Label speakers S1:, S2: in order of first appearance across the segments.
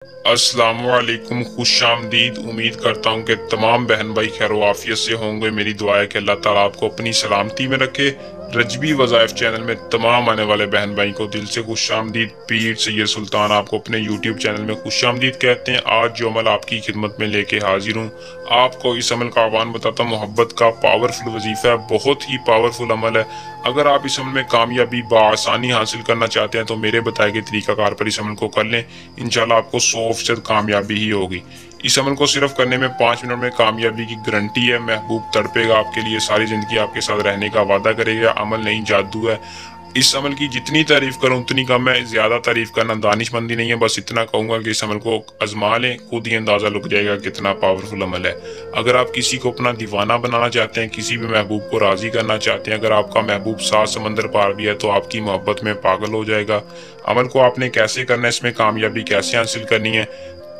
S1: अस्सलाम वालेकुम, खुश आमदीद। उम्मीद करता हूँ कि तमाम बहन भाई खैर आफियत से होंगे। मेरी दुआ है कि अल्लाह ताला आपको अपनी सलामती में रखे। रजबी वज़ाइफ चैनल में तमाम आने वाले बहन भाई को दिल से खुश आमदीद। पीर सैयद सुल्तान आपको अपने यूट्यूब चैनल में खुश आमदीद कहते हैं। आज जो अमल आपकी खिदमत में लेके हाजिर हूँ, आपको इस अमल का आह्वान बताता हूँ। मोहब्बत का पावरफुल वजीफा है, बहुत ही पावरफुल अमल है। अगर आप इस अमल में कामयाबी बआसानी हासिल करना चाहते हैं तो मेरे बताए गए तरीकाकार पर इस अमल को कर लें। इंशाल्लाह आपको 100% कामयाबी ही होगी। इस अमल को सिर्फ करने में 5 मिनट में कामयाबी की गारंटी है। महबूब तड़पेगा आपके लिए, सारी जिंदगी आपके साथ रहने का वादा करेगा। अमल नहीं, जादू है। इस अमल की जितनी तारीफ करूं उतनी कम है। ज्यादा तारीफ करना दानिशमंदी नहीं है। बस इतना कहूंगा कि इस अमल को आजमा लें, खुद ही अंदाजा लग जाएगा कितना पावरफुल अमल है। अगर आप किसी को अपना दीवाना बनाना चाहते हैं, किसी भी महबूब को राजी करना चाहते हैं, अगर आपका महबूब 7 समंदर पार भी है तो आपकी मोहब्बत में पागल हो जाएगा। अमल को आपने कैसे करना है, इसमें कामयाबी कैसे हासिल करनी है,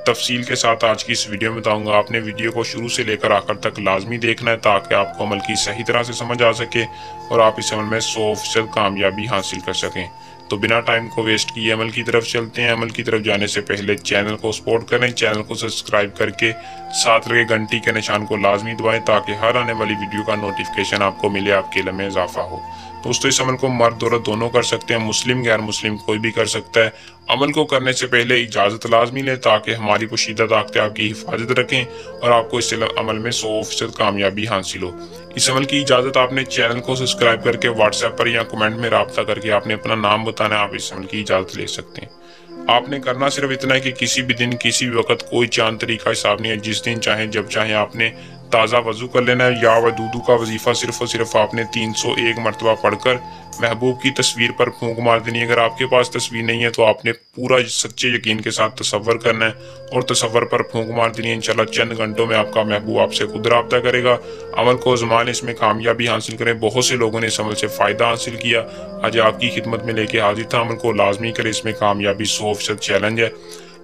S1: तफसील के साथ आज की इस वीडियो में बताऊंगा। आपने वीडियो को शुरू से लेकर आखिर तक लाजमी देखना है ताकि आपको अमल की सही तरह से समझ आ सके और आप इस अमल में 100% कामयाबी हासिल कर सकें। तो बिना टाइम को वेस्ट किए अमल की तरफ चलते हैं। अमल की तरफ जाने से पहले चैनल को सपोर्ट करें, चैनल को सब्सक्राइब करके साथ लगे घंटी के निशान को लाजमी दबाएं ताकि हर आने वाली वीडियो का नोटिफिकेशन आपको मिले, आपके इल्म में इजाफा हो। दोस्तों, इस अमल को मर्द औरत दोनों कर सकते हैं, मुस्लिम गैर मुस्लिम कोई भी कर सकता है। अमल को करने से पहले इजाज़त लाजमी लें ताकि हमारी पोशीदा ताकतें आपकी हिफाजत रखें और आपको इस अमल में 100% कामयाबी हासिल हो। इस अमल की इजाज़त आपने चैनल को सब्सक्राइब करके व्हाट्सएप पर या कमेंट में राब्ता करके आपने अपना नाम बताना है। आप इस अमल की इजाज़त ले सकते हैं। आपने करना सिर्फ इतना है कि किसी भी दिन किसी भी वक्त कोई चांद तरीका हिसाब नहीं है। जिस दिन चाहे जब चाहे आपने ताज़ा वजू कर लेना है। या वदूदू का वजीफा सिर्फ और सिर्फ आपने 301 मरतबा पढ़कर महबूब की तस्वीर पर फूंक मार देनी है। अगर आपके पास तस्वीर नहीं है तो आपने पूरा सच्चे यकीन के साथ तसव्वुर करना है और तसव्वुर पर फूंक मार देनी है। इंशाल्लाह चंद घंटों में आपका महबूब आपसे खुद राब्ता करेगा। अमल को आज़माएं, इसमें कामयाबी हासिल करें। बहुत से लोगों ने इस अमल से फ़ायदा हासिल किया। आज आपकी खिदमत में लेके हाजिर था। अमल को लाजमी करें, इसमें कामयाबी 100% चैलेंज है।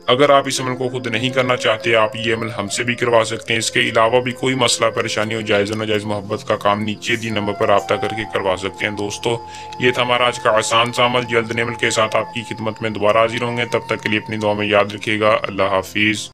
S1: अगर आप इस अमल को खुद नहीं करना चाहते, आप ये अमल हमसे भी करवा सकते हैं। इसके अलावा भी कोई मसला परेशानी हो, जायज़ नाजायज़ मोहब्बत का काम, नीचे दी नंबर पर रब्ता करके करवा सकते हैं। दोस्तों, ये था हमारा आज का आसान सा अमल। जल्द नए अमल के साथ आपकी खिदमत में दोबारा हाजिर होंगे। तब तक के लिए अपनी दुआ में याद रखिएगा। अल्लाह हाफिज़।